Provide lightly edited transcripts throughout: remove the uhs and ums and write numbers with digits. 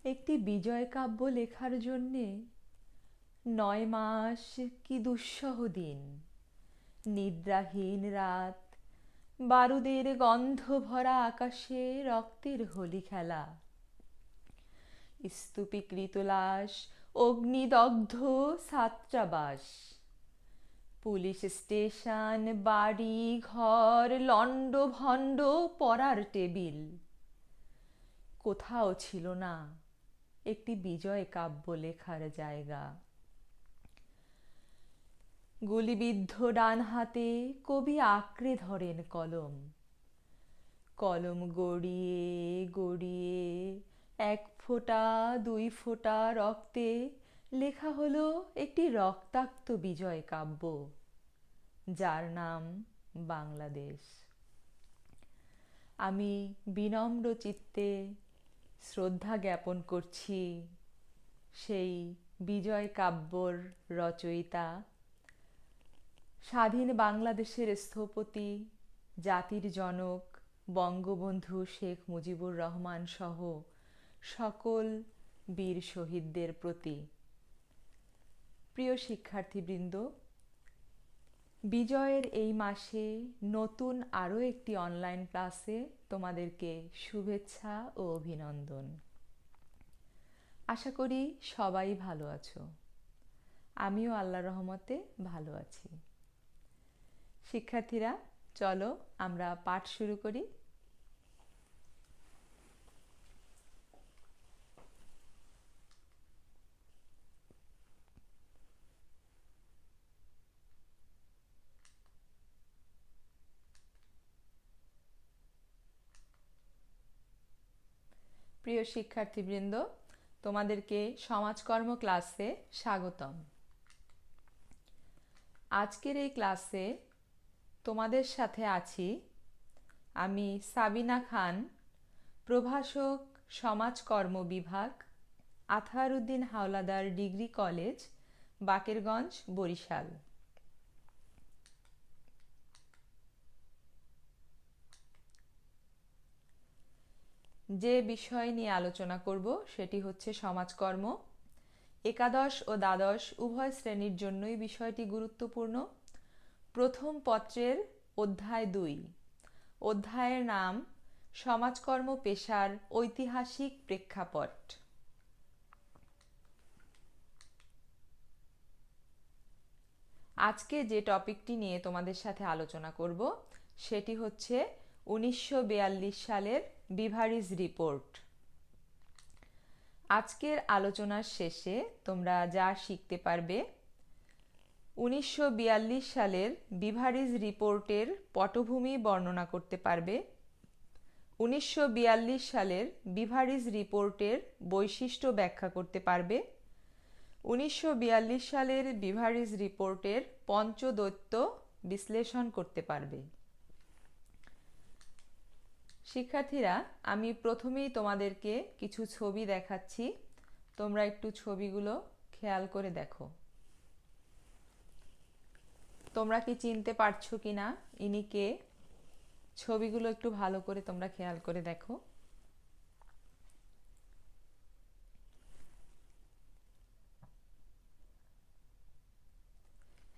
একটি বিজয় কাব্য লেখার জন্যে 9 মাস কি দুঃসহ দিন, নিদ্রাহীন রাত, বারুদের গন্ধ ভরা আকাশে রক্তের হোলি খেলা, স্তূপীকৃত লাশ, অগ্নিদগ্ধ ছাত্রাবাস, পুলিশ স্টেশন, বাড়ি ঘর, লণ্ডভণ্ড পড়ার টেবিল, কোথাও ছিল না একটি বিজয় কাব্য লেখার জায়গা। গুলিবিদ্ধ ডান হাতে কবি আঁকড়ে ধরেন কলম, কলম গড়িয়ে গড়িয়ে 1 ফোঁটা 2 ফোঁটা রক্তে লেখা হলো একটি রক্তাক্ত বিজয় কাব্য, যার নাম বাংলাদেশ। আমি বিনম্র চিত্তে শ্রদ্ধা জ্ঞাপন করছি সেই বিজয় কাব্যর রচয়িতা, স্বাধীন বাংলাদেশের স্থপতি, জাতির জনক বঙ্গবন্ধু শেখ মুজিবুর রহমান সহ সকল বীর শহীদদের প্রতি। প্রিয় শিক্ষার্থীবৃন্দ, বিজয়ের এই মাসে নতুন আরও একটি অনলাইন ক্লাসে তোমাদেরকে শুভেচ্ছা ও অভিনন্দন। আশা করি সবাই ভালো আছো। আমিও আল্লাহর রহমতে ভালো আছি। শিক্ষার্থীরা, চলো আমরা পাঠ শুরু করি। প্রিয় শিক্ষার্থীবৃন্দ, তোমাদেরকে সমাজকর্ম ক্লাসে স্বাগতম। আজকের এই ক্লাসে তোমাদের সাথে আছি আমি সাবিনা খান, প্রভাষক, সমাজকর্ম বিভাগ, আতহারউদ্দিন হাওলাদার ডিগ্রি কলেজ, বাকেরগঞ্জ, বরিশাল। যে বিষয় নিয়ে আলোচনা করব সেটি হচ্ছে সমাজকর্ম। একাদশ ও দ্বাদশ উভয় শ্রেণীর জন্যই বিষয়টি গুরুত্বপূর্ণ। প্রথম পত্রের অধ্যায় 2, অধ্যায়ের নাম সমাজকর্ম পেশার ঐতিহাসিক প্রেক্ষাপট। আজকে যে টপিকটি নিয়ে তোমাদের সাথে আলোচনা করব সেটি হচ্ছে 1942 সালের বিভারিজ রিপোর্ট। আজকের আলোচনার শেষে তোমরা যা শিখতে পারবে: 1942 সালের বিভারিজ রিপোর্টের পটভূমি বর্ণনা করতে পারবে, 1942 সালের বিভারিজ রিপোর্টের বৈশিষ্ট্য ব্যাখ্যা করতে পারবে, 1942 সালের বিভারিজ রিপোর্টের পঞ্চদৈত্য বিশ্লেষণ করতে পারবে। শিক্ষার্থীরা, আমি প্রথমেই তোমাদেরকে কিছু ছবি দেখাচ্ছি, তোমরা একটু ছবিগুলো খেয়াল করে দেখো। তোমরা কি চিনতে পারছো কিনা ইনি কে? ছবিগুলো একটু ভালো করে তোমরা খেয়াল করে দেখো।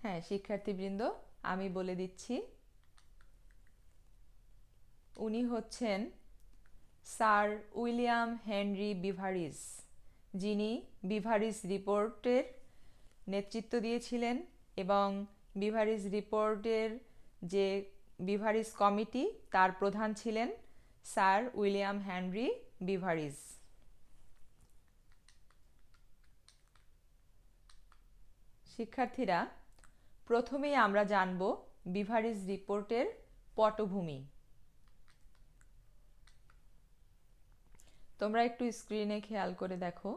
হ্যাঁ শিক্ষার্থীবৃন্দ, আমি বলে দিচ্ছি, উনি হচ্ছেন স্যার উইলিয়াম হেনরি বিভারিজ, যিনি বিভারিজ রিপোর্টের নেতৃত্ব দিয়েছিলেন এবং বিভারিজ রিপোর্টের যে বিভারিজ কমিটি তার প্রধান ছিলেন স্যার উইলিয়াম হেনরি বিভারিজ। শিক্ষার্থীরা, প্রথমেই আমরা জানব বিভারিজ রিপোর্টের পটভূমি। তোমরা একটু স্ক্রিনে খেয়াল করে দেখো।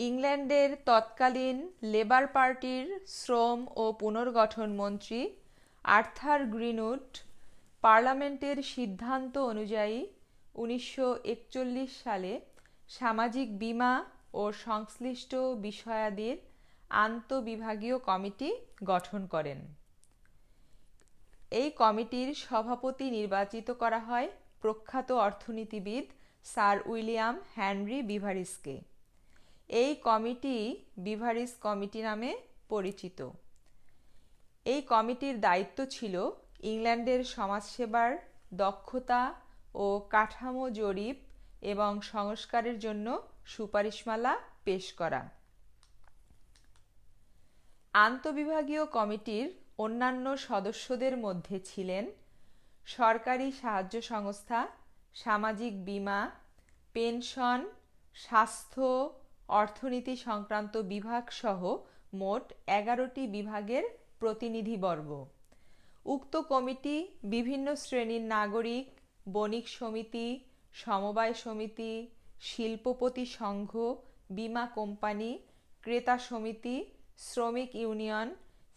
ইংল্যান্ডের তৎকালীন লেবার পার্টির শ্রম ও পুনর্গঠন মন্ত্রী আর্থার গ্রিনউড পার্লামেন্টের সিদ্ধান্ত অনুযায়ী 1941 সালে সামাজিক বীমা ও সংশ্লিষ্ট বিষয়াদির আন্তঃবিভাগীয় কমিটি গঠন করেন। এই কমিটির সভাপতি নির্বাচিত করা হয় প্রখ্যাত অর্থনীতিবিদ স্যার উইলিয়াম হেনরি বিভারিসকে। এই কমিটি বিভারিস কমিটি নামে পরিচিত। এই কমিটির দায়িত্ব ছিল ইংল্যান্ডের সমাজসেবার দক্ষতা ও কাঠামো জরিপ এবং সংস্কারের জন্য সুপারিশমালা পেশ করা। আন্তঃবিভাগীয় কমিটির অন্যান্য সদস্যদের মধ্যে ছিলেন সরকারি সাহায্য সংস্থা, সামাজিক বীমা, পেনশন, স্বাস্থ্য, অর্থনীতি সংক্রান্ত বিভাগ সহ মোট 11টি বিভাগের প্রতিনিধিবর্গ। উক্ত কমিটি বিভিন্ন শ্রেণীর নাগরিক, বণিক সমিতি, সমবায় সমিতি, শিল্পপতি সংঘ, বীমা কোম্পানি, ক্রেতা সমিতি, শ্রমিক ইউনিয়ন,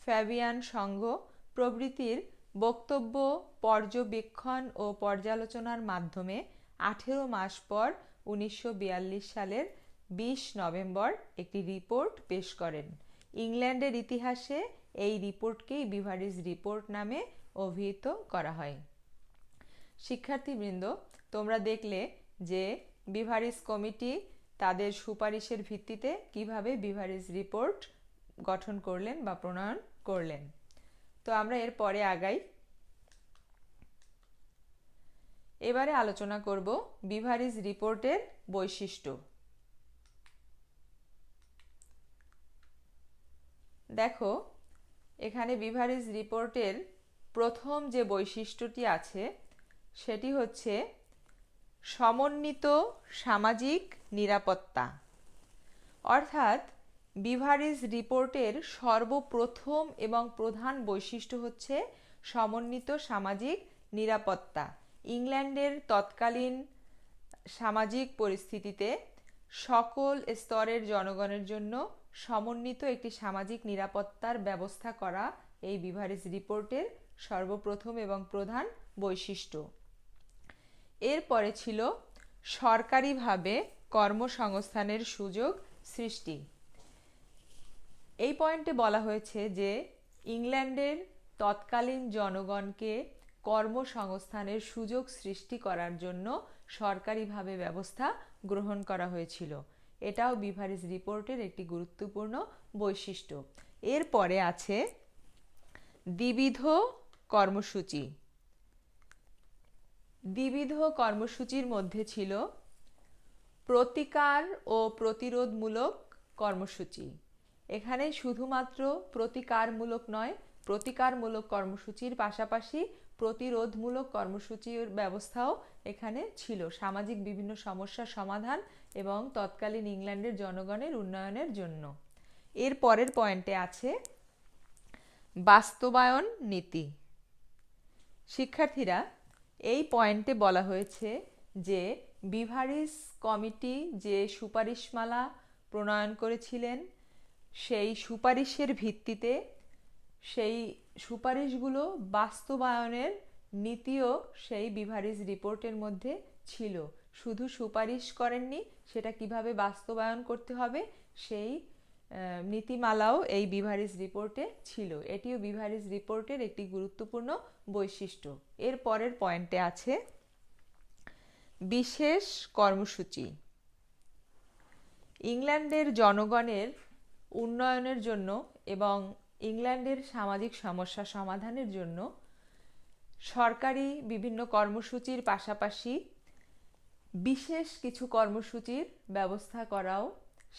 ফ্যাবিয়ান সংঘ প্রভৃতির বক্তব্য, পর্যবেক্ষণ ও পর্যালোচনার মাধ্যমে 18 মাস পর 1942 সালের 20 নভেম্বর একটি রিপোর্ট পেশ করেন। ইংল্যান্ডের ইতিহাসে এই রিপোর্টকেই বিভারিস রিপোর্ট নামে অভিহিত করা হয়। শিক্ষার্থীবৃন্দ, তোমরা দেখলে যে বিভারিস কমিটি তাদের সুপারিশের ভিত্তিতে কিভাবে বিভারিস রিপোর্ট গঠন করলেন বা প্রণয়ন করলেন। তো আমরা এর পরে আগাই। এবারে আলোচনা করব বিভারিস রিপোর্টের বৈশিষ্ট্য। দেখো, এখানে বিভারিস রিপোর্টের প্রথম যে বৈশিষ্ট্যটি আছে সেটি হচ্ছে সমন্বিত সামাজিক নিরাপত্তা। অর্থাৎ বিভারিস রিপোর্টের সর্বপ্রথম এবং প্রধান বৈশিষ্ট্য হচ্ছে সমন্বিত সামাজিক নিরাপত্তা। ইংল্যান্ডের তৎকালীন সামাজিক পরিস্থিতিতে সকল স্তরের জনগণের জন্য সমন্বিত একটি সামাজিক নিরাপত্তার ব্যবস্থা করা এই বিভারিস রিপোর্টের সর্বপ্রথম এবং প্রধান বৈশিষ্ট্য। এরপরে ছিল সরকারিভাবে কর্মসংস্থানের সুযোগ সৃষ্টি। এই পয়েন্টে বলা হয়েছে যে ইংল্যান্ডের তৎকালীন জনগণকে কর্মসংস্থানের সুযোগ সৃষ্টি করার জন্য সরকারিভাবে ব্যবস্থা গ্রহণ করা হয়েছিল। এটাও বিভারিস রিপোর্টের একটি গুরুত্বপূর্ণ বৈশিষ্ট্য। এরপরে আছে দ্বিবিধ কর্মসূচি। দ্বিবিধ কর্মসূচির মধ্যে ছিল প্রতিকার ও প্রতিরোধমূলক কর্মসূচি। এখানে শুধুমাত্র প্রতিকারমূলক নয়, প্রতিকারমূলক কর্মসূচির পাশাপাশি প্রতিরোধমূলক কর্মসূচির ব্যবস্থাও এখানে ছিল, সামাজিক বিভিন্ন সমস্যার সমাধান এবং তৎকালীন ইংল্যান্ডের জনগণের উন্নয়নের জন্য। এর পরের পয়েন্টে আছে বাস্তবায়ন নীতি। শিক্ষার্থীরা, এই পয়েন্টে বলা হয়েছে যে বিভারিস কমিটি যে সুপারিশমালা প্রণয়ন করেছিলেন সেই সুপারিশের ভিত্তিতে সেই সুপারিশগুলো বাস্তবায়নের নীতিও সেই বিভারিস রিপোর্টের মধ্যে ছিল। শুধু সুপারিশ করেননি, সেটা কিভাবে বাস্তবায়ন করতে হবে সেই নীতিমালাও এই বিভারিস রিপোর্টে ছিল। এটিও বিভারিস রিপোর্টের একটি গুরুত্বপূর্ণ বৈশিষ্ট্য। এর পরের পয়েন্টে আছে বিশেষ কর্মসূচি। ইংল্যান্ডের জনগণের উন্নয়নের জন্য এবং ইংল্যান্ডের সামাজিক সমস্যা সমাধানের জন্য সরকারি বিভিন্ন কর্মসূচির পাশাপাশি বিশেষ কিছু কর্মসূচির ব্যবস্থা করাও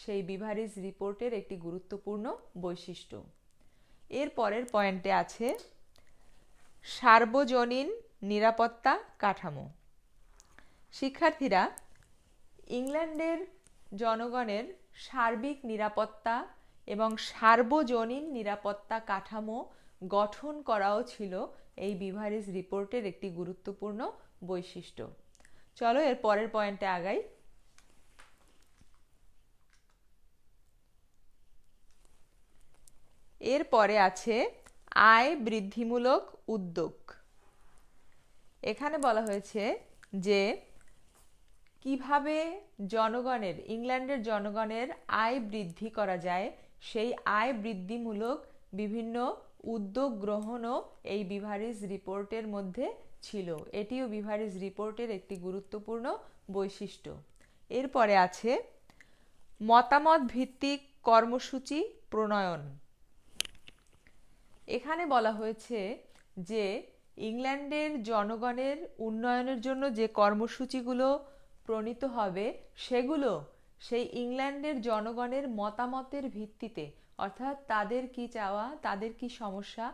সেই বিভারিস রিপোর্টের একটি গুরুত্বপূর্ণ বৈশিষ্ট্য। এর পরের পয়েন্টে আছে সার্বজনীন নিরাপত্তা কাঠামো। শিক্ষার্থীরা, ইংল্যান্ডের জনগণের সার্বিক নিরাপত্তা এবং সার্বজনীন নিরাপত্তা কাঠামো গঠন করাও ছিল এই বিভারিস রিপোর্টের একটি গুরুত্বপূর্ণ বৈশিষ্ট্য। চলো এর পরের পয়েন্টে আগাই। এর পরে আছে আয় বৃদ্ধিমূলক উদ্যোগ। এখানে বলা হয়েছে যে কিভাবে ইংল্যান্ডের জনগণের আয় বৃদ্ধি করা যায় সেই আয় বৃদ্ধিমূলক বিভিন্ন উদ্যোগ গ্রহণও এই বিভারিজ রিপোর্টের মধ্যে ছিল। এটিও বিভারিজ রিপোর্টের একটি গুরুত্বপূর্ণ বৈশিষ্ট্য। এরপরে আছে মতামত ভিত্তিক কর্মসূচি প্রণয়ন। এখানে বলা হয়েছে যে ইংল্যান্ডের জনগণের উন্নয়নের জন্য যে কর্মসূচিগুলো প্রণীত হবে সেগুলো সেই ইংল্যান্ডের জনগণের মতামতের ভিত্তিতে, অর্থাৎ তাদের কি চাওয়া, তাদের কি সমস্যা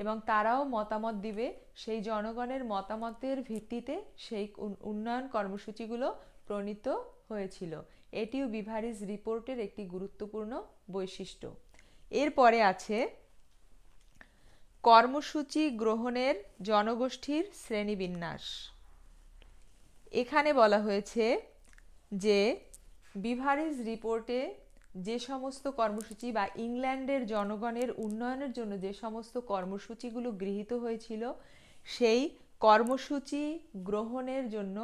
এবং তারাও মতামত দিবে, সেই জনগণের মতামতের ভিত্তিতে সেই উন্নয়ন কর্মসূচিগুলো প্রণীত হয়েছিল। এটিও বিভারিজ রিপোর্টের একটি গুরুত্বপূর্ণ বৈশিষ্ট্য। এরপরে আছে কর্মসূচি গ্রহণের জনগোষ্ঠীর শ্রেণীবিন্যাস। এখানে বলা হয়েছে যে বিভারিজ রিপোর্টে যে সমস্ত কর্মসূচি বা ইংল্যান্ডের জনগণের উন্নয়নের জন্য যে সমস্ত কর্মসূচিগুলো গৃহীত হয়েছিল সেই কর্মসূচি গ্রহণের জন্য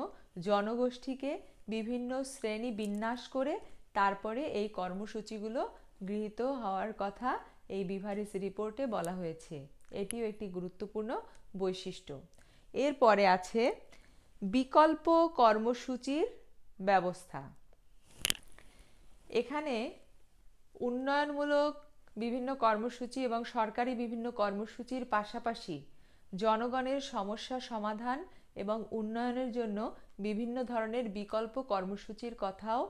জনগোষ্ঠীকে বিভিন্ন শ্রেণী বিন্যাস করে তারপরে এই কর্মসূচিগুলো গৃহীত হওয়ার কথা এই বিভারিজ রিপোর্টে বলা হয়েছে। এটিও একটি গুরুত্বপূর্ণ বৈশিষ্ট্য। এরপরে আছে বিকল্প কর্মসূচির ব্যবস্থা। এখানে উন্নয়নমূলক বিভিন্ন কর্মসূচি এবং সরকারি বিভিন্ন কর্মসূচির পাশাপাশি জনগণের সমস্যা সমাধান এবং উন্নয়নের জন্য বিভিন্ন ধরনের বিকল্প কর্মসূচির কথাও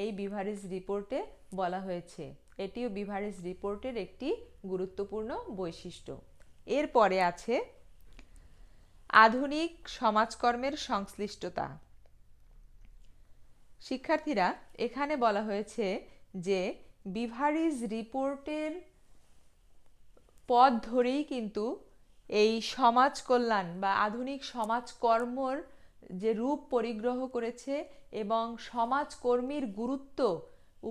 এই বিভারিজ রিপোর্টে বলা হয়েছে। এটিও বিভারিজ রিপোর্টের একটি গুরুত্বপূর্ণ বৈশিষ্ট্য। এরপরে আছে আধুনিক সমাজকর্মের সংশ্লিষ্টতা। শিক্ষার্থীরা, এখানে বলা হয়েছে যে বিভারিজ রিপোর্টের পথ ধরেই কিন্তু এই সমাজ কল্যাণ বা আধুনিক সমাজকর্মর যে রূপ পরিগ্রহ করেছে এবং সমাজকর্মীর গুরুত্ব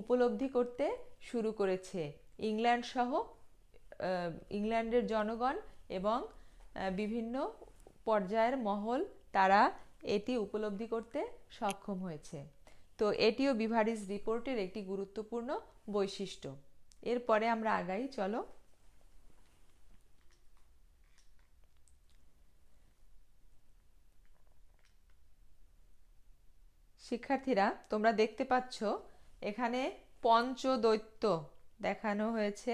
উপলব্ধি করতে শুরু করেছে ইংল্যান্ড সহ ইংল্যান্ডের জনগণ এবং বিভিন্ন পর্যায়ের মহল, তারা এটি উপলব্ধি করতে সক্ষম হয়েছে। তো এটিও বিভারিজ রিপোর্টের একটি গুরুত্বপূর্ণ বৈশিষ্ট্য। এরপরে আমরা আগাই, চলো। শিক্ষার্থীরা, তোমরা দেখতে পাচ্ছ এখানে পঞ্চদৈত্য দেখানো হয়েছে।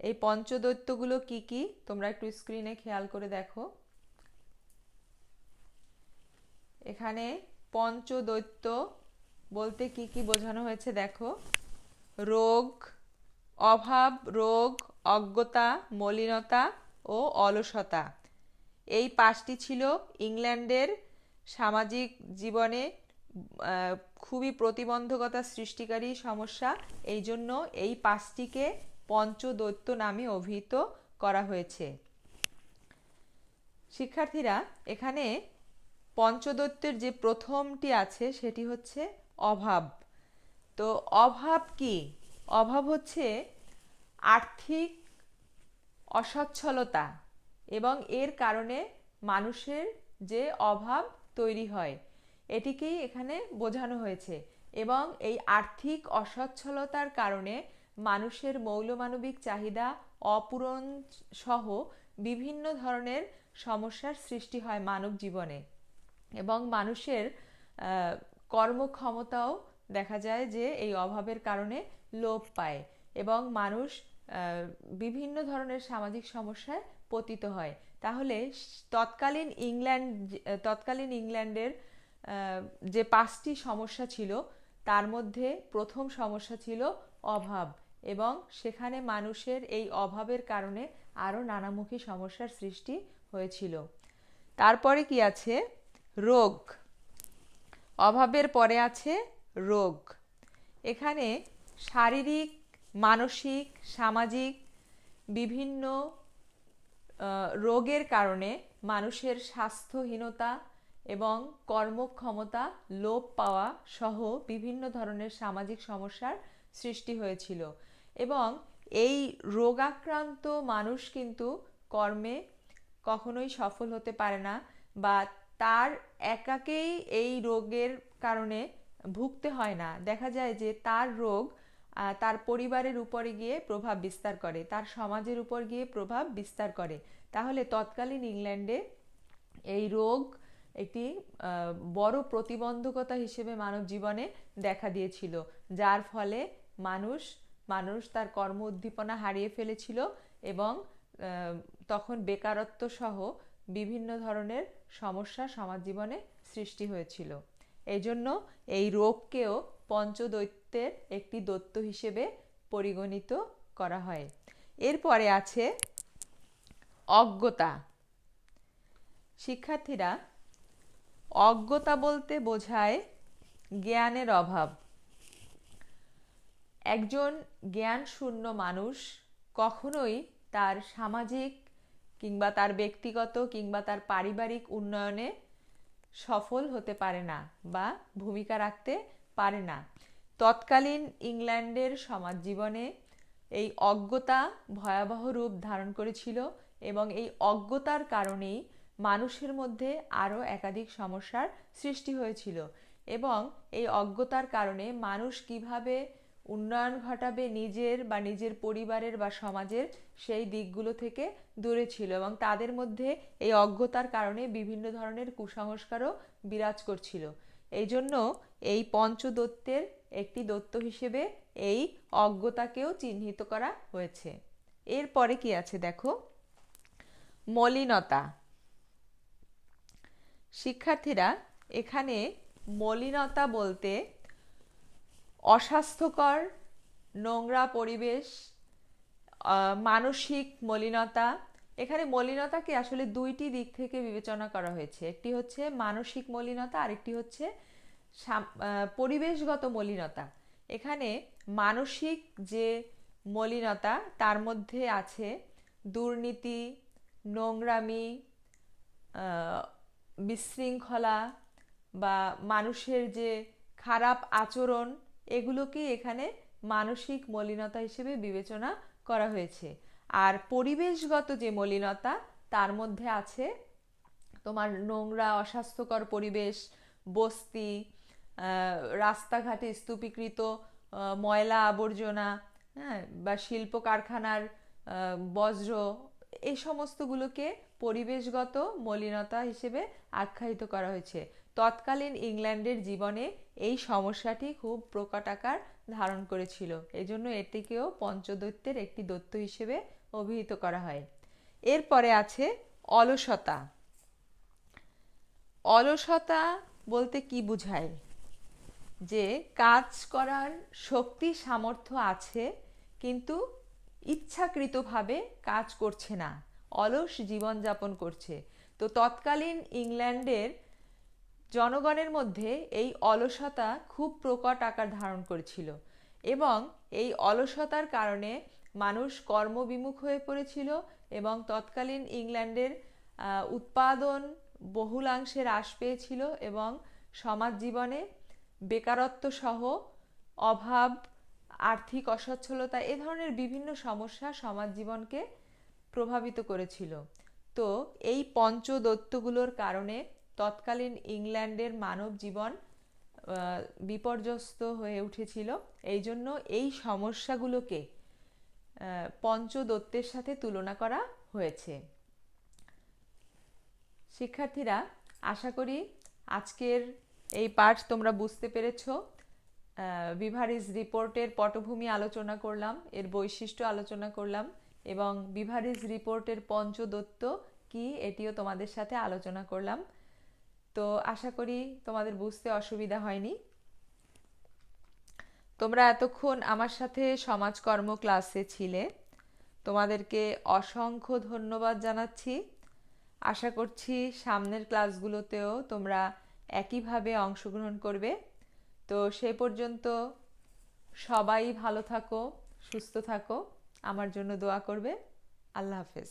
এই পঞ্চদৈত্যগুলো কি কি তোমরা একটু স্ক্রিনে খেয়াল করে দেখো। এখানে পঞ্চদৈত্য বলতে কি কি বোঝানো হয়েছে দেখো। রোগ, অভাব, রোগ, অজ্ঞতা, মলিনতা ও অলসতা। এই পাঁচটি ছিল ইংল্যান্ডের সামাজিক জীবনে খুবই প্রতিবন্ধকতা সৃষ্টিকারী সমস্যা। এই জন্য এই পাঁচটিকে পঞ্চদৈত্য নামে অভিহিত করা হয়েছে। শিক্ষার্থীরা, এখানে পঞ্চদৈত্যের যে প্রথমটি আছে সেটি হচ্ছে অভাব। তো অভাব কি? অভাব হচ্ছে আর্থিক অসচ্ছলতা এবং এর কারণে মানুষের যে অভাব তৈরি হয়, এটিকেই এখানে বোঝানো হয়েছে। এবং এই আর্থিক অসচ্ছলতার কারণে মানুষের মৌলমানবিক চাহিদা অপূরণ সহ বিভিন্ন ধরনের সমস্যার সৃষ্টি হয় মানব জীবনে এবং মানুষের কর্মক্ষমতাও দেখা যায় যে এই অভাবের কারণে লোপ পায় এবং মানুষ বিভিন্ন ধরনের সামাজিক সমস্যায় পতিত হয়। তাহলে তৎকালীন ইংল্যান্ডের যে পাঁচটি সমস্যা ছিল তার মধ্যে প্রথম সমস্যা ছিল অভাব এবং সেখানে মানুষের এই অভাবের কারণে আরও নানামুখী সমস্যার সৃষ্টি হয়েছিল। তারপরে কি আছে? রোগ। অভাবের পরে আছে রোগ। এখানে শারীরিক, মানসিক, সামাজিক বিভিন্ন রোগের কারণে মানুষের স্বাস্থ্যহীনতা এবং কর্মক্ষমতা লোপ পাওয়া সহ বিভিন্ন ধরনের সামাজিক সমস্যার সৃষ্টি হয়েছিল এবং এই রোগাক্রান্ত মানুষ কিন্তু কর্মে কখনোই সফল হতে পারে না বা তার একাকেই এই রোগের কারণে ভুগতে হয় না, দেখা যায় যে তার রোগ তার পরিবারের উপরে গিয়ে প্রভাব বিস্তার করে, তার সমাজের উপর গিয়ে প্রভাব বিস্তার করে। তাহলে তৎকালীন ইংল্যান্ডে এই রোগ একটি বড় প্রতিবন্ধকতা হিসেবে মানব জীবনে দেখা দিয়েছিল, যার ফলে মানুষ তার কর্ম উদ্দীপনা হারিয়ে ফেলেছিল এবং তখন বেকারত্ব সহ বিভিন্ন ধরনের সমস্যা সমাজ জীবনে সৃষ্টি হয়েছিল। এই জন্য এই রোগকেও পঞ্চদৈত্যের একটি দৈত্য হিসেবে পরিগণিত করা হয়। এরপরে আছে অজ্ঞতা। শিক্ষার্থীরা, অজ্ঞতা বলতে বোঝায় জ্ঞানের অভাব। একজন জ্ঞানশূন্য মানুষ কখনোই তার সামাজিক কিংবা তার ব্যক্তিগত কিংবা তার পারিবারিক উন্নয়নে সফল হতে পারে না বা ভূমিকা রাখতে পারে না। তৎকালীন ইংল্যান্ডের সমাজ জীবনে এই অজ্ঞতা ভয়াবহ রূপ ধারণ করেছিল এবং এই অজ্ঞতার কারণেই মানুষের মধ্যে আরও একাধিক সমস্যার সৃষ্টি হয়েছিল এবং এই অজ্ঞতার কারণে মানুষ কিভাবে উন্নয়ন ঘটাবে নিজের বা নিজের পরিবারের বা সমাজের, সেই দিকগুলো থেকে দূরে ছিল এবং তাদের মধ্যে এই অজ্ঞতার কারণে বিভিন্ন ধরনের কুসংস্কারও বিরাজ করছিল। এই জন্য এই পঞ্চদৈত্যের একটি দৈত্য হিসেবে এই অজ্ঞতাকেও চিহ্নিত করা হয়েছে। এরপরে কি আছে দেখো, মলিনতা। শিক্ষার্থীরা, এখানে মলিনতা বলতে অস্বাস্থ্যকর নোংরা পরিবেশ, মানসিক মলিনতা। এখানে মলিনতাকে আসলে দুইটি দিক থেকে বিবেচনা করা হয়েছে, একটি হচ্ছে মানসিক মলিনতা, আরেকটি হচ্ছে পরিবেশগত মলিনতা। এখানে মানসিক যে মলিনতা তার মধ্যে আছে দুর্নীতি, নোংরামি, বিশৃঙ্খলা বা মানুষের যে খারাপ আচরণ, এগুলোকে এখানে মানসিক মলিনতা হিসেবে বিবেচনা করা হয়েছে। আর পরিবেশগত যে মলিনতা তার মধ্যে আছে তোমার নোংরা অস্বাস্থ্যকর পরিবেশ, বস্তি, রাস্তাঘাটে স্তূপীকৃত ময়লা আবর্জনা, হ্যাঁ, বা শিল্প কারখানার বজ্র, এই সমস্তগুলোকে পরিবেশগত মলিনতা হিসেবে আখ্যায়িত করা হয়েছে। তৎকালীন ইংল্যান্ডের জীবনে এই সমস্যাটি খুব প্রকট আকার ধারণ করেছিল, এজন্য এটিকেও পঞ্চদৈত্যের একটি দৈত্য হিসেবে অভিহিত করা হয়। এরপরে আছে অলসতা। অলসতা বলতে কি বোঝায়? যে কাজ করার শক্তি সামর্থ্য আছে কিন্তু ইচ্ছাকৃতভাবে কাজ করছে না, অলস জীবনযাপন করছে। তো তৎকালীন ইংল্যান্ডের জনগণের মধ্যে এই অলসতা খুব প্রকট আকার ধারণ করেছিল এবং এই অলসতার কারণে মানুষ কর্মবিমুখ হয়ে পড়েছিল এবং তৎকালীন ইংল্যান্ডের উৎপাদন বহুলাংশে হ্রাস পেয়েছিল এবং সমাজ জীবনে বেকারত্ব সহ অভাব, আর্থিক অসচ্ছলতা, এ ধরনের বিভিন্ন সমস্যা সমাজ জীবনকে প্রভাবিত করেছিল। তো এই পঞ্চদৈত্যগুলোর কারণে তৎকালীন ইংল্যান্ডের মানব জীবন বিপর্যস্ত হয়ে উঠেছিল। এই জন্য এই সমস্যাগুলোকে পঞ্চদৈত্যের সাথে তুলনা করা হয়েছে। শিক্ষার্থীরা, আশা করি আজকের এই পাঠ তোমরা বুঝতে পেরেছো। বিভারিজ রিপোর্টের পটভূমি আলোচনা করলাম, এর বৈশিষ্ট্য আলোচনা করলাম এবং বিভারিজ রিপোর্টের পঞ্চদৈত্য কি এটিও তোমাদের সাথে আলোচনা করলাম। তো আশা করি তোমাদের বুঝতে অসুবিধা হয়নি। তোমরা এতক্ষণ আমার সাথে সমাজকর্ম ক্লাসে ছিলে, তোমাদেরকে অসংখ্য ধন্যবাদ জানাচ্ছি। আশা করছি সামনের ক্লাসগুলোতেও তোমরা একইভাবে অংশগ্রহণ করবে। তো সেই পর্যন্ত সবাই ভালো থাকো, সুস্থ থাকো, আমার জন্য দোয়া করবে। আল্লাহ হাফেজ।